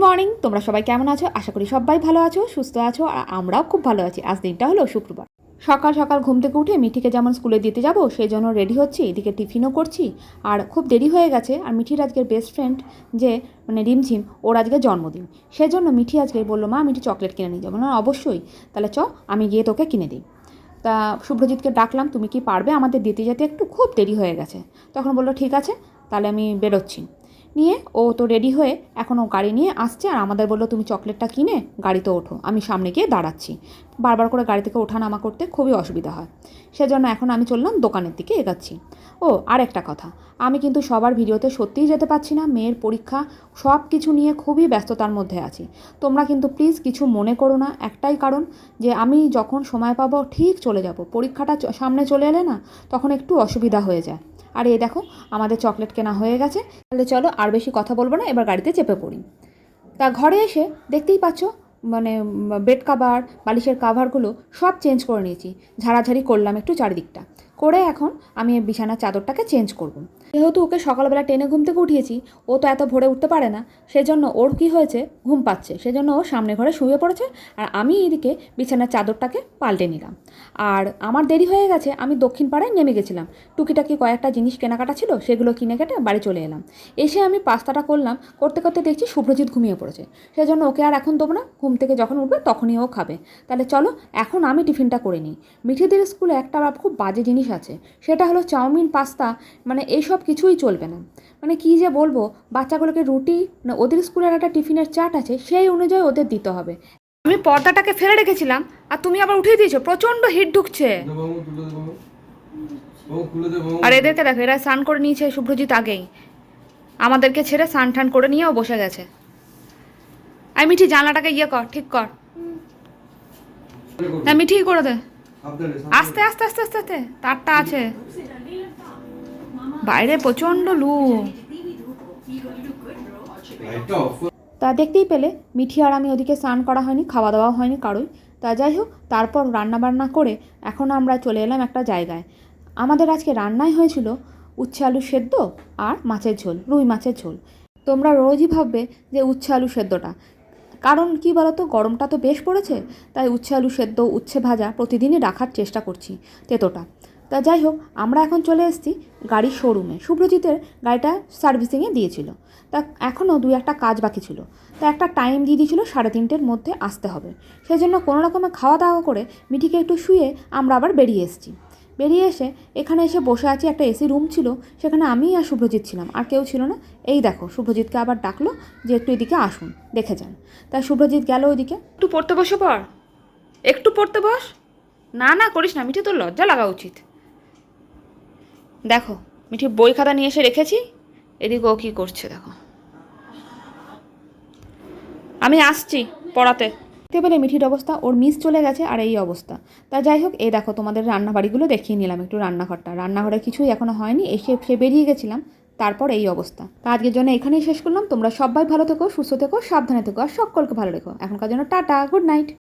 Morning, তোমরা সবাই কেমন আছো? আশা করি সবাই ভালো আছো, সুস্থ আছো, আর আমরাও খুব ভালো আছি। আজ দিনটা হলো শুক্রবার। সকাল সকাল ঘুম থেকে উঠে মিঠিকে যেমন স্কুলে দিতে যাব সেই জন্য রেডি হচ্ছি, এদিকে টিফিনও করছি। আর খুব দেরি হয়ে গেছে। আর মিঠির আজকের বেস্ট ফ্রেন্ড যে রিমঝিম, ওর আজকে জন্মদিন। সেজন্য মিঠি আজকে বললো, মা মিঠি চকলেট কিনে নিয়ে যাবো না? অবশ্যই, তাহলে আমি গিয়ে তোকে কিনে দিই। তা শুভ্রজিৎকে ডাকলাম, তুমি কি পারবে আমাদের দিতে যেতে? একটু খুব দেরি হয়ে গেছে। তখন বললো ঠিক আছে, তাহলে আমি বেরোচ্ছি। নিয়ে ও তো রেডি হয়ে এখন ও গাড়ি নিয়ে আসছে, আর আমাদের বললো তুমি চকলেটটা কিনে গাড়িতে ওঠো, আমি সামনে গিয়ে দাঁড়াচ্ছি। বারবার করে গাড়ি থেকে ওঠা নামা করতে খুবই অসুবিধা হয়। সেজন্য এখন আমি চললাম দোকানের দিকে এগাচ্ছি। ও আর একটা কথা, আমি কিন্তু সবার ভিডিওতে সত্যিই যেতে পারছি না, মেয়ের পরীক্ষা, সব কিছু নিয়ে খুবই ব্যস্ততার মধ্যে আছি। তোমরা কিন্তু প্লিজ কিছু মনে করো না, একটাই কারণ যে আমি যখন সময় পাবো ঠিক চলে যাব। পরীক্ষাটা সামনে চলে এলে না, তখন একটু অসুবিধা হয়ে যায়। আর এই দেখো আমাদের চকলেট কেনা হয়ে গেছে। তাহলে চলো আর বেশি কথা বলবো না, এবার গাড়িতে চেপে পড়ি। তা ঘরে এসে দেখতেই পাচ্ছ বেড কাভার, বালিশের কাভারগুলো সব চেঞ্জ করে নিয়েছি। ঝাড়াঝাড়ি করলাম একটু চারিদিকটা করে। এখন আমি বিছানার চাদরটাকে চেঞ্জ করব। যেহেতু ওকে সকালবেলা টেনে ঘুম থেকে উঠিয়েছি, ও তো এত ভোরে উঠতে পারে না। সেজন্য ওর কী হয়েছে, ঘুম পাচ্ছে, সেজন্য ও সামনে ঘরে শুয়ে পড়েছে। আর আমি এদিকে বিছানার চাদরটাকে পাল্টে নিলাম। আর আমার দেরি হয়ে গেছে, আমি দক্ষিণ পাড়ায় নেমে গেছিলাম। টুকিটাকি কয়েকটা জিনিস কেনাকাটা ছিল, সেগুলো কিনে কেটে বাড়ি চলে এলাম। এসে আমি পাস্তাটা করলাম, করতে করতে দেখছি শুভ্রজিৎ ঘুমিয়ে পড়েছে। সেজন্য ওকে আর এখন দেবো না, ঘুম থেকে যখন উঠবে তখনই ও খাবে। তাহলে চলো এখন আমি টিফিনটা করে নিই। মিঠিদের স্কুলে একটা খুব বাজে জিনিস আছে, সেটা হলো চাউমিন, পাস্তা, এইসব কিছুই চলবে না। কী যে বলবো, বাচ্চাগুলোকে রুটি, ওদের স্কুলের একটা টিফিনের চার্ট আছে, সেই অনুযায়ী ওদের দিতে হবে। আমি পর্দাটাকে ফেলে রেখেছিলাম আর তুমি আবার উঠিয়ে দিয়েছো, প্রচণ্ড হিট ঢুকছে। আর এদেরকে দেখো, এরা স্নান করে নিয়েছে শুভ্রজিৎ আগেই, আমাদেরকে ছেড়ে স্নান টান করে নিয়েও বসে গেছে। আর মিঠি জানলাটাকে কর, ঠিক কর। হ্যাঁ মিঠি করে দে, আস্তে আস্তে আস্তে আস্তে আস্তে, তারটা আছে বাইরে, প্রচণ্ড লু। তা দেখতেই পেলে মিঠি আর আমি ওদিকে স্নান করা হয়নি, খাওয়া দাওয়া হয়নি কারোই। তা যাই হোক, তারপর রান্নাবান্না করে এখন আমরা চলে এলাম একটা জায়গায়। আমাদের আজকে রান্নাই হয়েছিল উচ্ছে আলু সেদ্ধ আর মাছের ঝোল, রুই মাছের ঝোল। তোমরা রোজই ভাববে যে উচ্ছে আলু সেদ্ধটা, কারণ কি বলতো, গরমটা তো বেশ পড়েছে, তাই উচ্ছে আলু সেদ্ধ, উচ্ছে ভাজা প্রতিদিনই রাখার চেষ্টা করছি তেতোটা। তা যাই হোক, আমরা এখন চলে এসেছি গাড়ির শোরুমে। শুভ্রজিতের গাড়িটা সার্ভিসিংয়ে দিয়েছিল, তা এখনও দুই একটা কাজ বাকি ছিল। তা একটা টাইম দিয়ে দিয়েছিল 3:30-র মধ্যে আসতে হবে। সেজন্য কোনো রকমে খাওয়া দাওয়া করে মিঠিকে একটু শুয়ে আমরা আবার বেরিয়ে এসেছি। বেরিয়ে এসে এখানে এসে বসে আছি, একটা এসি রুম ছিল, সেখানে আমি আর শুভ্রজিৎ ছিলাম, আর কেউ ছিল না। এই দেখো শুভ্রজিৎকে আবার ডাকলো যে একটু এদিকে আসুন, দেখে যান। তাই শুভ্রজিৎ গেল ওইদিকে। একটু পড়তে বসে পড়, একটু পড়তে বস। না না করিস না মিঠি, তোর লজ্জা লাগা উচিত। দেখো মিঠি বই খাতা নিয়ে এসে রেখেছি, এদিকে ও কী করছে দেখো। আমি আসছি পড়াতে। দেখতে পেলে মিঠির অবস্থা, ওর মিস চলে গেছে আর এই অবস্থা। তা যাই হোক, এই দেখো তোমাদের রান্নাবাড়িগুলো দেখিয়ে নিলাম, একটু রান্নাঘরে কিছুই এখনও হয়নি, সে বেরিয়ে গেছিলাম, তারপর এই অবস্থা। তা আজকের জন্য এখানেই শেষ করলাম। তোমরা সবাই ভালো থেকো, সুস্থ থেকো, সাবধানে থেকো, আর সকলকে ভালো রেখো। এখনকার জন্য টাটা, গুড নাইট।